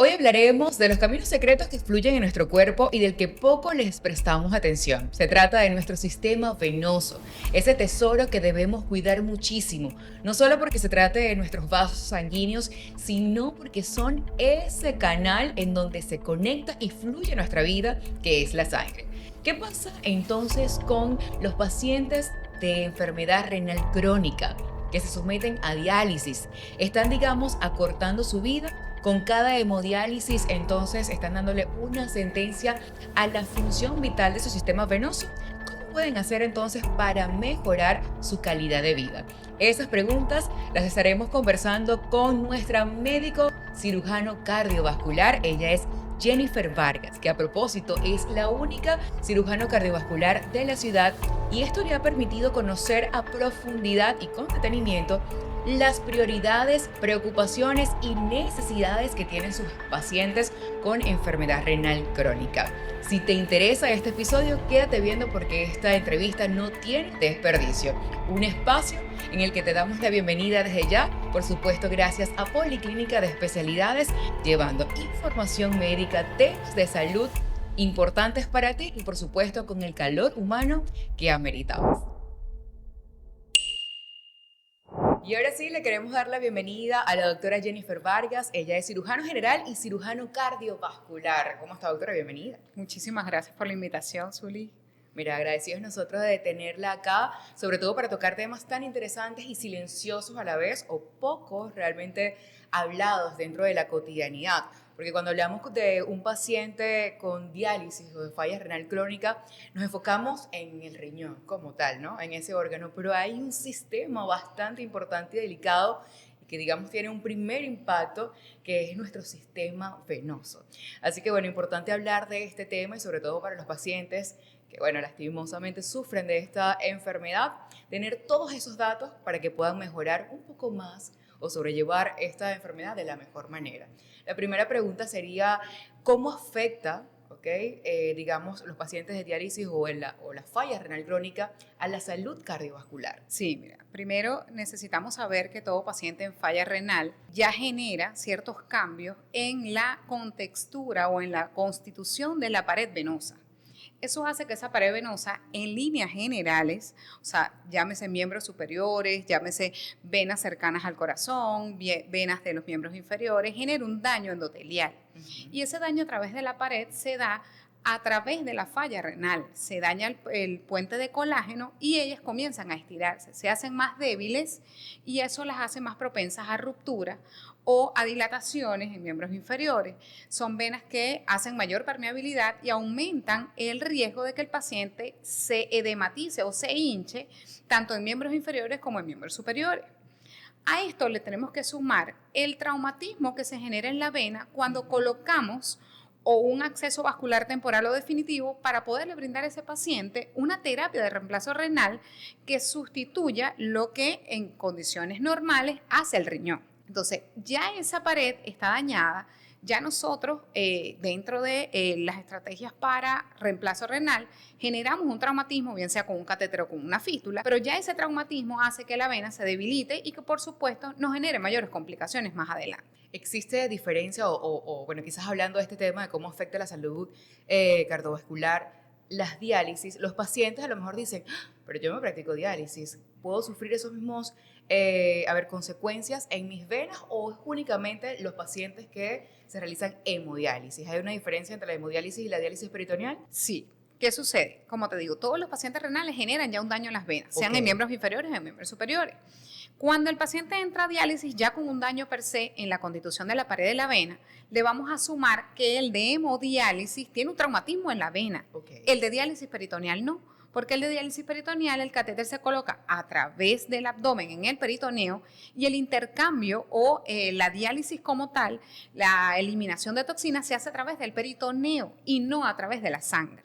Hoy hablaremos de los caminos secretos que fluyen en nuestro cuerpo y del que poco les prestamos atención. Se trata de nuestro sistema venoso, ese tesoro que debemos cuidar muchísimo, no solo porque se trate de nuestros vasos sanguíneos, sino porque son ese canal en donde se conecta y fluye nuestra vida, que es la sangre. ¿Qué pasa entonces con los pacientes de enfermedad renal crónica que se someten a diálisis? Están, digamos, acortando su vida. Con cada hemodiálisis, entonces, están dándole una sentencia a la función vital de su sistema venoso. ¿Cómo pueden hacer entonces para mejorar su calidad de vida? Esas preguntas las estaremos conversando con nuestra médico cirujano cardiovascular. Ella es Jennifer Vargas, que a propósito es la única cirujano cardiovascular de la ciudad, y esto le ha permitido conocer a profundidad y con detenimiento las prioridades, preocupaciones y necesidades que tienen sus pacientes con enfermedad renal crónica. Si te interesa este episodio, quédate viendo porque esta entrevista no tiene desperdicio. Un espacio en el que te damos la bienvenida desde ya, por supuesto gracias a Policlínica de Especialidades, llevando información médica, tips de salud importantes para ti y por supuesto con el calor humano que ameritamos. Y ahora sí, le queremos dar la bienvenida a la doctora Jennifer Vargas. Ella es cirujano general y cirujano cardiovascular. ¿Cómo está, doctora? Bienvenida. Muchísimas gracias por la invitación, Zuli. Mira, agradecidos nosotros de tenerla acá, sobre todo para tocar temas tan interesantes y silenciosos a la vez, o pocos realmente hablados dentro de la cotidianidad. Porque cuando hablamos de un paciente con diálisis o de falla renal crónica, nos enfocamos en el riñón como tal, ¿no? En ese órgano, pero hay un sistema bastante importante y delicado y que, digamos, tiene un primer impacto, que es nuestro sistema venoso. Así que, bueno, importante hablar de este tema y sobre todo para los pacientes que, bueno, lastimosamente sufren de esta enfermedad, tener todos esos datos para que puedan mejorar un poco más o sobrellevar esta enfermedad de la mejor manera. La primera pregunta sería, ¿cómo afecta, digamos, los pacientes de diálisis o la falla renal crónica a la salud cardiovascular? Sí, mira, primero necesitamos saber que todo paciente en falla renal ya genera ciertos cambios en la contextura o en la constitución de la pared venosa. Eso hace que esa pared venosa, en líneas generales, o sea, llámese miembros superiores, llámese venas cercanas al corazón, venas de los miembros inferiores, genere un daño endotelial. Y ese daño a través de la pared se da a través de la falla renal. Se daña el puente de colágeno y ellas comienzan a estirarse, se hacen más débiles y eso las hace más propensas a ruptura o a dilataciones en miembros inferiores. Son venas que hacen mayor permeabilidad y aumentan el riesgo de que el paciente se edematice o se hinche tanto en miembros inferiores como en miembros superiores. A esto le tenemos que sumar el traumatismo que se genera en la vena cuando colocamos o un acceso vascular temporal o definitivo para poderle brindar a ese paciente una terapia de reemplazo renal que sustituya lo que en condiciones normales hace el riñón. Entonces, ya esa pared está dañada, ya nosotros dentro de las estrategias para reemplazo renal generamos un traumatismo, bien sea con un catéter o con una fístula, pero ya ese traumatismo hace que la vena se debilite y que por supuesto nos genere mayores complicaciones más adelante. ¿Existe diferencia bueno, quizás hablando de este tema de cómo afecta la salud cardiovascular, las diálisis? Los pacientes a lo mejor dicen, "Ah, pero yo me practico diálisis, ¿puedo sufrir esos mismos consecuencias en mis venas o es únicamente los pacientes que se realizan hemodiálisis? ¿Hay una diferencia entre la hemodiálisis y la diálisis peritoneal? Sí. ¿Qué sucede? Como te digo, todos los pacientes renales generan ya un daño en las venas, sean en miembros inferiores o en miembros superiores. Cuando el paciente entra a diálisis ya con un daño per se en la constitución de la pared de la vena, le vamos a sumar que el de hemodiálisis tiene un traumatismo en la vena. El de diálisis peritoneal no, porque el de diálisis peritoneal el catéter se coloca a través del abdomen en el peritoneo y el intercambio o la diálisis como tal, la eliminación de toxinas se hace a través del peritoneo y no a través de la sangre.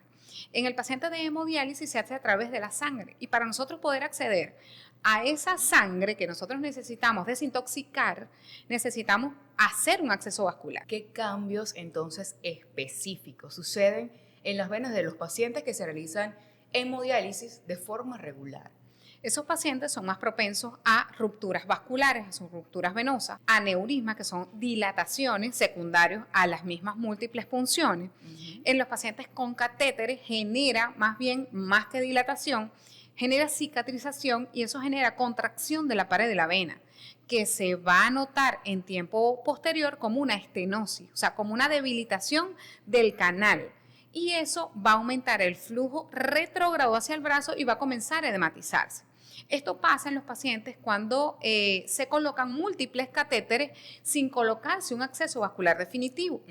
En el paciente de hemodiálisis se hace a través de la sangre y para nosotros poder acceder a esa sangre que nosotros necesitamos desintoxicar, necesitamos hacer un acceso vascular. ¿Qué cambios entonces específicos suceden en las venas de los pacientes que se realizan hemodiálisis de forma regular? Esos pacientes son más propensos a rupturas vasculares, a sus rupturas venosas, aneurismas, que son dilataciones secundarios a las mismas múltiples punciones. En los pacientes con catéteres genera más que dilatación, genera cicatrización y eso genera contracción de la pared de la vena, que se va a notar en tiempo posterior como una estenosis, o sea, como una debilitación del canal. Y eso va a aumentar el flujo retrógrado hacia el brazo y va a comenzar a edematizarse. Esto pasa en los pacientes cuando se colocan múltiples catéteres sin colocarse un acceso vascular definitivo.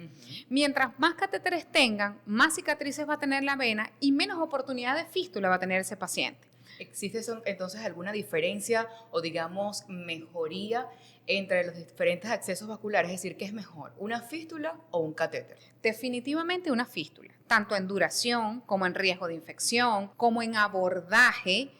Mientras más catéteres tengan, más cicatrices va a tener la vena y menos oportunidad de fístula va a tener ese paciente. ¿Existe entonces alguna diferencia o digamos mejoría entre los diferentes accesos vasculares? Es decir, ¿qué es mejor, una fístula o un catéter? Definitivamente una fístula, tanto en duración como en riesgo de infección, como en abordaje.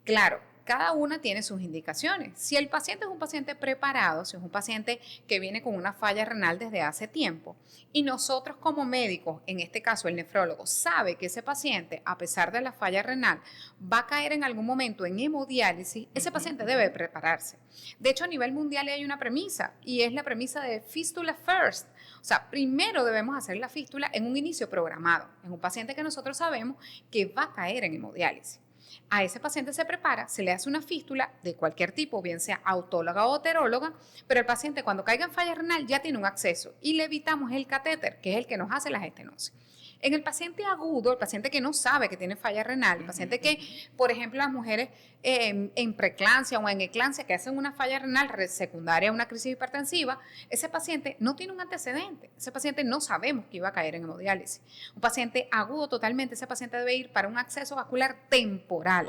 Claro, cada una tiene sus indicaciones. Si el paciente es un paciente preparado, si es un paciente que viene con una falla renal desde hace tiempo y nosotros como médicos, en este caso el nefrólogo, sabe que ese paciente, a pesar de la falla renal, va a caer en algún momento en hemodiálisis, ese paciente debe prepararse. De hecho, a nivel mundial hay una premisa y es la premisa de fístula first. O sea, primero debemos hacer la fístula en un inicio programado, en un paciente que nosotros sabemos que va a caer en hemodiálisis. A ese paciente se prepara, se le hace una fístula de cualquier tipo, bien sea autóloga o heteróloga, pero el paciente cuando caiga en falla renal ya tiene un acceso y le evitamos el catéter, que es el que nos hace las estenosis. En el paciente agudo, el paciente que no sabe que tiene falla renal, el paciente que, por ejemplo, las mujeres en preeclampsia o en eclampsia que hacen una falla renal secundaria a una crisis hipertensiva, ese paciente no tiene un antecedente, ese paciente no sabemos que iba a caer en hemodiálisis. Un paciente agudo totalmente, ese paciente debe ir para un acceso vascular temporal,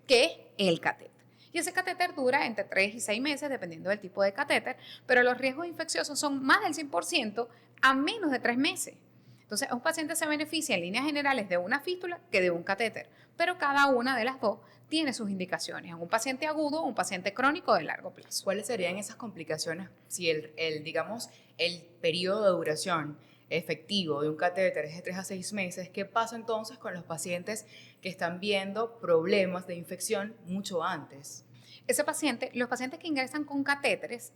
que es el catéter. Y ese catéter dura entre 3 y 6 meses, dependiendo del tipo de catéter, pero los riesgos infecciosos son más del 100% a menos de 3 meses. Entonces, un paciente se beneficia en líneas generales de una fístula que de un catéter, pero cada una de las dos tiene sus indicaciones, en un paciente agudo o un paciente crónico de largo plazo. ¿Cuáles serían esas complicaciones si digamos, el periodo de duración efectivo de un catéter es de 3 a 6 meses? ¿Qué pasa entonces con los pacientes que están viendo problemas de infección mucho antes? Los pacientes que ingresan con catéteres,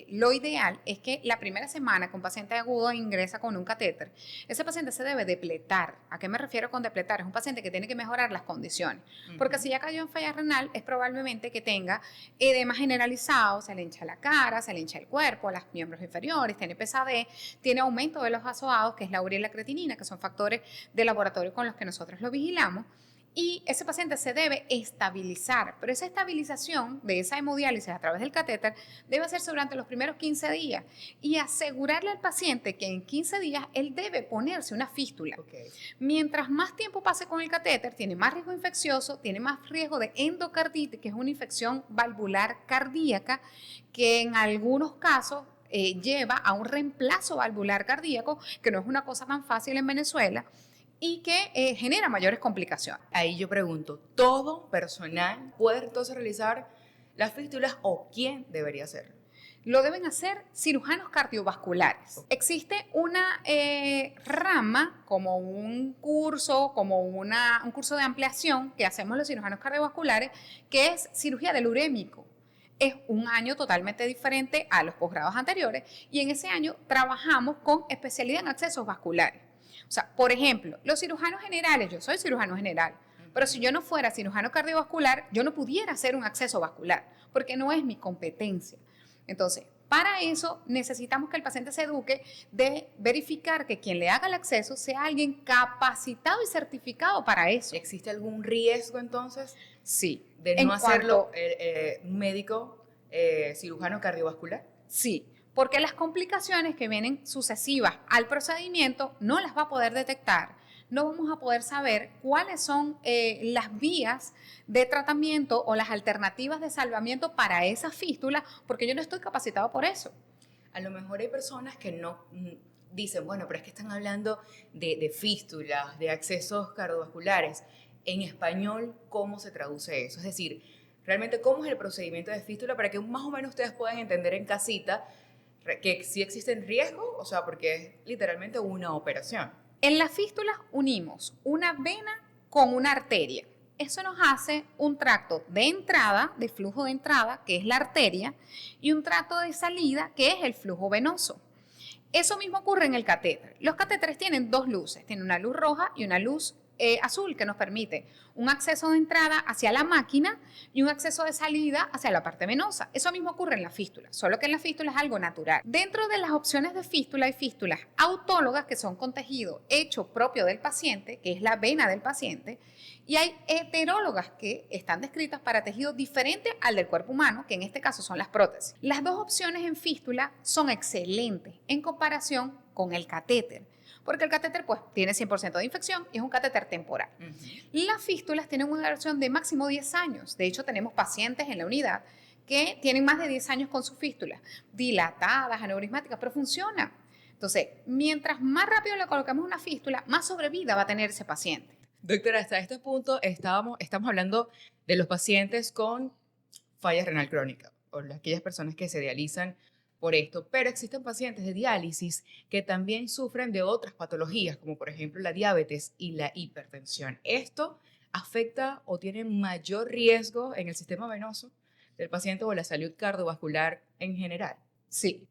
lo ideal es que la primera semana que un paciente agudo ingresa con un catéter, ese paciente se debe depletar. ¿A qué me refiero con depletar? Es un paciente que tiene que mejorar las condiciones, porque si ya cayó en falla renal, es probablemente que tenga edema generalizado, se le hincha la cara, se le hincha el cuerpo, los miembros inferiores, tiene pesadez, tiene aumento de los vasoados, que es la urea y la creatinina, que son factores de laboratorio con los que nosotros lo vigilamos. Y ese paciente se debe estabilizar, pero esa estabilización de esa hemodiálisis a través del catéter debe hacerse durante los primeros 15 días y asegurarle al paciente que en 15 días él debe ponerse una fístula. Mientras más tiempo pase con el catéter, tiene más riesgo infeccioso, tiene más riesgo de endocarditis, que es una infección valvular cardíaca que en algunos casos lleva a un reemplazo valvular cardíaco, que no es una cosa tan fácil en Venezuela, y que genera mayores complicaciones. Ahí yo pregunto, ¿todo personal puede entonces realizar las fístulas o quién debería hacerlo? Lo deben hacer cirujanos cardiovasculares. Existe una rama, como un curso, un curso de ampliación que hacemos los cirujanos cardiovasculares, que es cirugía del urémico. Es un año totalmente diferente a los posgrados anteriores y en ese año trabajamos con especialidad en accesos vasculares. O sea, por ejemplo, los cirujanos generales, yo soy cirujano general, pero si yo no fuera cirujano cardiovascular, yo no pudiera hacer un acceso vascular, porque no es mi competencia. Entonces, para eso necesitamos que el paciente se eduque de verificar que quien le haga el acceso sea alguien capacitado y certificado para eso. ¿Existe algún riesgo entonces? Sí. ¿De no hacerlo un médico cirujano cardiovascular? Sí. Porque las complicaciones que vienen sucesivas al procedimiento no las va a poder detectar. No vamos a poder saber cuáles son las vías de tratamiento o las alternativas de salvamiento para esas fístulas, porque yo no estoy capacitado por eso. A lo mejor hay personas que no dicen, bueno, pero es que están hablando de fístulas, de accesos cardiovasculares. En español, ¿cómo se traduce eso? Es decir, realmente, ¿cómo es el procedimiento de fístula para que más o menos ustedes puedan entender en casita que sí existen riesgos? O sea, porque es literalmente una operación. En las fístulas unimos una vena con una arteria. Eso nos hace un tracto de entrada, de flujo de entrada, que es la arteria, y un tracto de salida, que es el flujo venoso. Eso mismo ocurre en el catéter. Los catéteres tienen dos luces, tienen una luz roja y una luz azul que nos permite un acceso de entrada hacia la máquina y un acceso de salida hacia la parte venosa. Eso mismo ocurre en la fístula, solo que en la fístula es algo natural. Dentro de las opciones de fístula hay fístulas autólogas que son con tejido hecho propio del paciente, que es la vena del paciente, y hay heterólogas que están descritas para tejido diferente al del cuerpo humano, que en este caso son las prótesis. Las dos opciones en fístula son excelentes en comparación con el catéter, porque el catéter pues tiene 100% de infección y es un catéter temporal. Las fístulas tienen una duración de máximo 10 años. De hecho, tenemos pacientes en la unidad que tienen más de 10 años con sus fístulas, dilatadas, aneurismáticas, pero funciona. Entonces, mientras más rápido le colocamos una fístula, más sobrevida va a tener ese paciente. Doctora, hasta este punto estamos hablando de los pacientes con falla renal crónica o aquellas personas que se dializan por esto, pero existen pacientes de diálisis que también sufren de otras patologías, como por ejemplo la diabetes y la hipertensión. ¿Esto afecta o tiene mayor riesgo en el sistema venoso del paciente o la salud cardiovascular en general? Sí.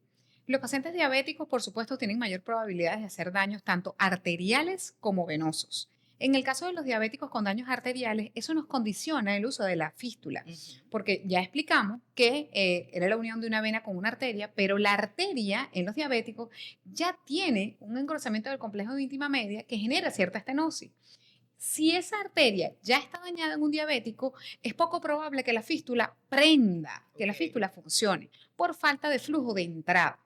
Los pacientes diabéticos, por supuesto, tienen mayor probabilidad de hacer daños tanto arteriales como venosos. En el caso de los diabéticos con daños arteriales, eso nos condiciona el uso de la fístula, porque ya explicamos que era la unión de una vena con una arteria, pero la arteria en los diabéticos ya tiene un engrosamiento del complejo de íntima media que genera cierta estenosis. Si esa arteria ya está dañada en un diabético, es poco probable que la fístula prenda, que la fístula funcione, por falta de flujo de entrada.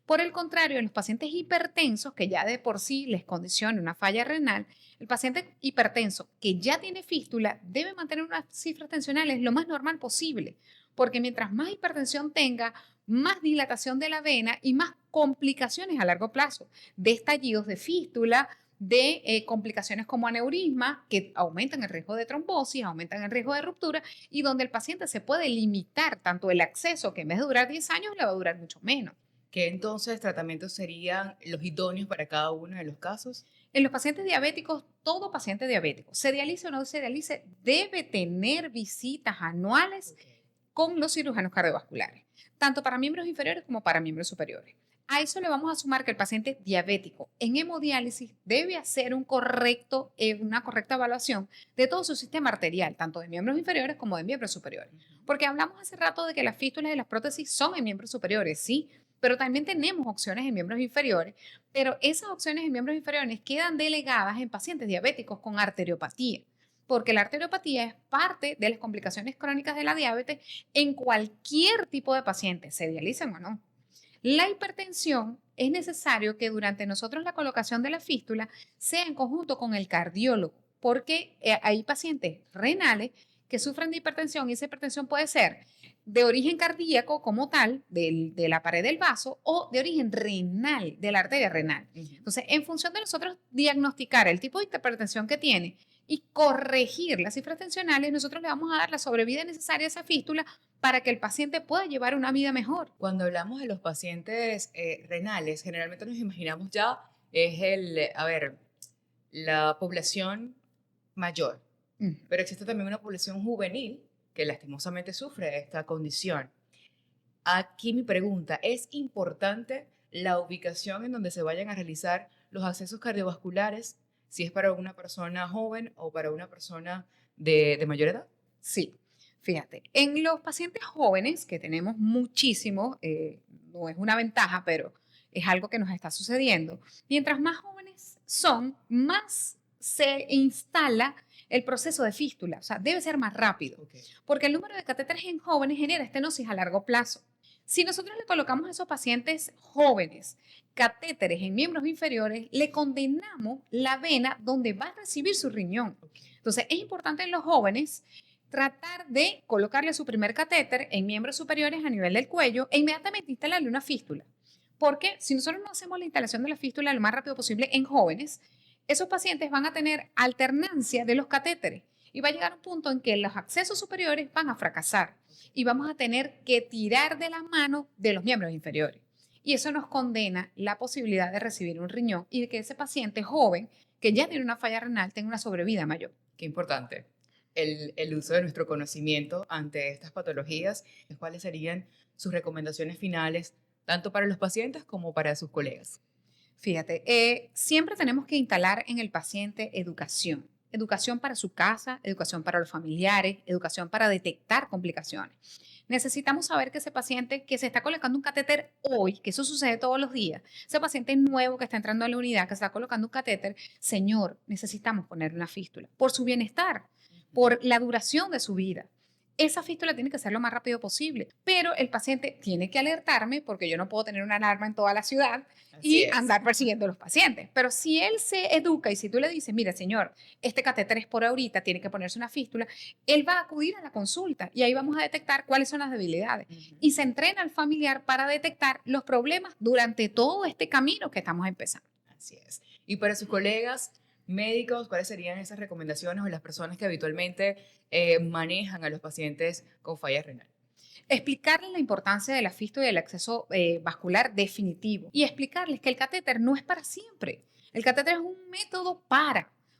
Por el contrario, en los pacientes hipertensos, que ya de por sí les condiciona una falla renal, el paciente hipertenso que ya tiene fístula debe mantener unas cifras tensionales lo más normal posible, porque mientras más hipertensión tenga, más dilatación de la vena y más complicaciones a largo plazo, de estallidos de fístula, de complicaciones como aneurisma, que aumentan el riesgo de trombosis, aumentan el riesgo de ruptura, y donde el paciente se puede limitar tanto el acceso, que en vez de durar 10 años, le va a durar mucho menos. ¿Qué entonces tratamientos serían los idóneos para cada uno de los casos? En los pacientes diabéticos, todo paciente diabético, se dialice o no se dialice, debe tener visitas anuales con los cirujanos cardiovasculares, tanto para miembros inferiores como para miembros superiores. A eso le vamos a sumar que el paciente diabético en hemodiálisis debe hacer una correcta evaluación de todo su sistema arterial, tanto de miembros inferiores como de miembros superiores. Porque hablamos hace rato de que las fístulas y las prótesis son en miembros superiores, sí, pero también tenemos opciones en miembros inferiores, pero esas opciones en miembros inferiores quedan delegadas en pacientes diabéticos con arteriopatía, porque la arteriopatía es parte de las complicaciones crónicas de la diabetes en cualquier tipo de paciente, se dialicen o no. La hipertensión es necesario que durante nosotros la colocación de la fístula sea en conjunto con el cardiólogo, porque hay pacientes renales que sufren de hipertensión y esa hipertensión puede ser de origen cardíaco como tal, de la pared del vaso, o de origen renal, de la arteria renal. Entonces, en función de nosotros diagnosticar el tipo de hipertensión que tiene y corregir las cifras tensionales, nosotros le vamos a dar la sobrevida necesaria a esa fístula para que el paciente pueda llevar una vida mejor. Cuando hablamos de los pacientes renales, generalmente nos imaginamos ya la población mayor, pero existe también una población juvenil que lastimosamente sufre de esta condición. Aquí mi pregunta, ¿es importante la ubicación en donde se vayan a realizar los accesos cardiovasculares, si es para una persona joven o para una persona de mayor edad? Sí. Fíjate, en los pacientes jóvenes, que tenemos muchísimo, no es una ventaja, pero es algo que nos está sucediendo, mientras más jóvenes son, más se instala el proceso de fístula, o sea, debe ser más rápido, porque el número de catéteres en jóvenes genera estenosis a largo plazo. Si nosotros le colocamos a esos pacientes jóvenes catéteres en miembros inferiores, le condenamos la vena donde va a recibir su riñón. Entonces, es importante en los jóvenes tratar de colocarle su primer catéter en miembros superiores a nivel del cuello e inmediatamente instalarle una fístula. Porque si nosotros no hacemos la instalación de la fístula lo más rápido posible en jóvenes, esos pacientes van a tener alternancia de los catéteres y va a llegar un punto en que los accesos superiores van a fracasar y vamos a tener que tirar de la mano de los miembros inferiores. Y eso nos condena la posibilidad de recibir un riñón y de que ese paciente joven que ya tiene una falla renal tenga una sobrevida mayor. Qué importante. el uso de nuestro conocimiento ante estas patologías. ¿Cuáles serían sus recomendaciones finales, tanto para los pacientes como para sus colegas? Fíjate, siempre tenemos que instalar en el paciente educación. Educación para su casa, educación para los familiares, educación para detectar complicaciones. Necesitamos saber que ese paciente que se está colocando un catéter hoy, que eso sucede todos los días, ese paciente nuevo que está entrando a la unidad, que está colocando un catéter, señor, necesitamos ponerle una fístula por su bienestar, por la duración de su vida. Esa fístula tiene que ser lo más rápido posible, pero el paciente tiene que alertarme porque yo no puedo tener una alarma en toda la ciudad Así y es. andar persiguiendo a los pacientes. Pero si él se educa y si tú le dices, mira, señor, este catéter es por ahorita, tiene que ponerse una fístula, él va a acudir a la consulta y ahí vamos a detectar cuáles son las debilidades. Ujú. Y se entrena al familiar para detectar los problemas durante todo este camino que estamos empezando. Así es. Y para sus colegas médicos, ¿cuáles serían esas recomendaciones o las personas que habitualmente manejan a los pacientes con falla renal? Explicarles la importancia de la fístula y del acceso vascular definitivo y explicarles que el catéter no es para siempre. El catéter es un método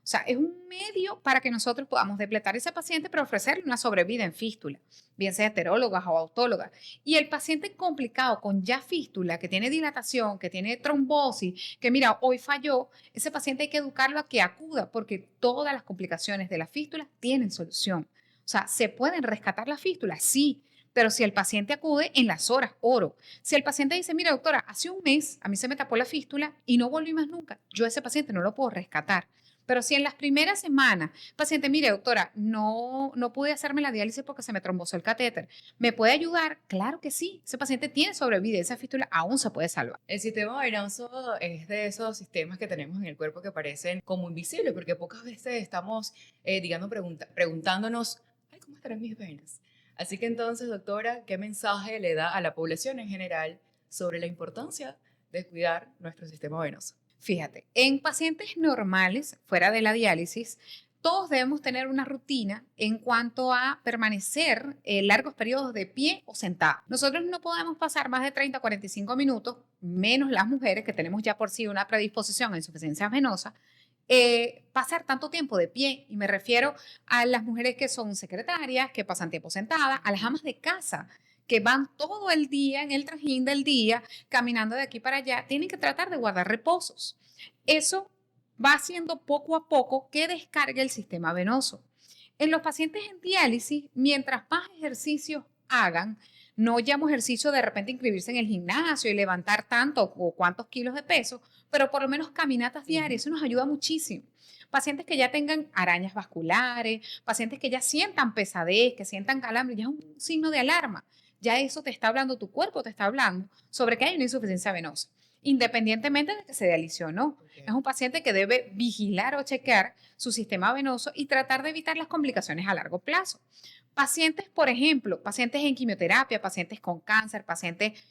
o sea, es un medio para que nosotros podamos depletar a ese paciente pero ofrecerle una sobrevida en fístula, bien sea heterólogas o autólogas. Y el paciente complicado con ya fístula, que tiene dilatación, que tiene trombosis, que mira, hoy falló, ese paciente hay que educarlo a que acuda porque todas las complicaciones de la fístula tienen solución. O sea, ¿se pueden rescatar las fístulas? Sí, pero si el paciente acude en las horas oro, si el paciente dice, mira doctora, hace un mes a mí se me tapó la fístula y no volví más nunca, yo a ese paciente no lo puedo rescatar. Pero si en las primeras semanas, paciente, mire doctora, no pude hacerme la diálisis porque se me trombosó el catéter, ¿me puede ayudar? Claro que sí, ese paciente tiene sobrevida, esa fístula aún se puede salvar. El sistema venoso es de esos sistemas que tenemos en el cuerpo que parecen como invisibles, porque pocas veces estamos, digamos, preguntándonos, ay, ¿cómo estarán mis venas? Así que entonces, doctora, ¿qué mensaje le da a la población en general sobre la importancia de cuidar nuestro sistema venoso? Fíjate, en pacientes normales, fuera de la diálisis, todos debemos tener una rutina en cuanto a permanecer largos periodos de pie o sentado. Nosotros no podemos pasar más de 30 a 45 minutos, menos las mujeres que tenemos ya por sí una predisposición a insuficiencia venosa, pasar tanto tiempo de pie, y me refiero a las mujeres que son secretarias, que pasan tiempo sentadas, a las amas de casa, que van todo el día en el trajín del día, caminando de aquí para allá, tienen que tratar de guardar reposos. Eso va haciendo poco a poco que descargue el sistema venoso. En los pacientes en diálisis, mientras más ejercicios hagan, no llamo ejercicio de repente inscribirse en el gimnasio y levantar tanto o cuántos kilos de peso, pero por lo menos caminatas diarias, eso nos ayuda muchísimo. Pacientes que ya tengan arañas vasculares, pacientes que ya sientan pesadez, que sientan calambre, ya es un signo de alarma. Ya eso te está hablando, tu cuerpo te está hablando sobre que hay una insuficiencia venosa, independientemente de que se dialice o no. Es un paciente que debe vigilar o chequear su sistema venoso y tratar de evitar las complicaciones a largo plazo. Pacientes, por ejemplo, pacientes en quimioterapia, pacientes con cáncer, pacientes,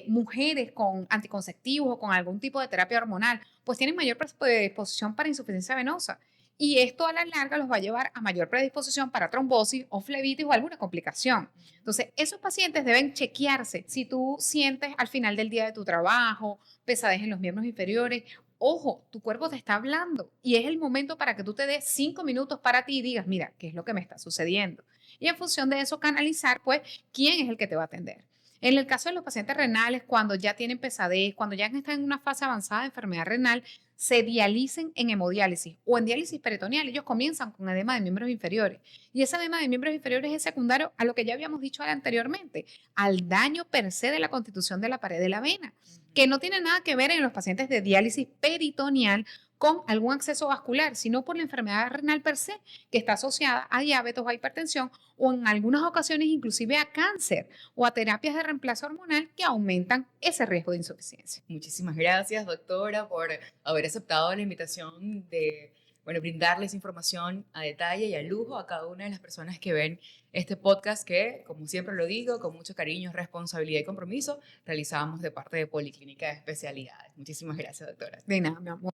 mujeres con anticonceptivos o con algún tipo de terapia hormonal, pues tienen mayor predisposición para insuficiencia venosa. Y esto a la larga los va a llevar a mayor predisposición para trombosis o flebitis o alguna complicación. Entonces, esos pacientes deben chequearse. Si tú sientes al final del día de tu trabajo pesadez en los miembros inferiores, ojo, tu cuerpo te está hablando y es el momento para que tú te des 5 minutos para ti y digas, mira, ¿qué es lo que me está sucediendo? Y en función de eso canalizar, pues, quién es el que te va a atender. En el caso de los pacientes renales, cuando ya tienen pesadez, cuando ya están en una fase avanzada de enfermedad renal, se dialicen en hemodiálisis o en diálisis peritoneal. Ellos comienzan con edema de miembros inferiores. Y ese edema de miembros inferiores es secundario a lo que ya habíamos dicho anteriormente, al daño per se de la constitución de la pared de la vena, que no tiene nada que ver en los pacientes de diálisis peritoneal con algún acceso vascular, sino por la enfermedad renal per se, que está asociada a diabetes o a hipertensión o en algunas ocasiones inclusive a cáncer o a terapias de reemplazo hormonal que aumentan ese riesgo de insuficiencia. Muchísimas gracias, doctora, por haber aceptado la invitación de, bueno, brindarles información a detalle y a lujo a cada una de las personas que ven este podcast que, como siempre lo digo, con mucho cariño, responsabilidad y compromiso, realizamos de parte de Policlínica de Especialidades. Muchísimas gracias, doctora. De nada, mi amor.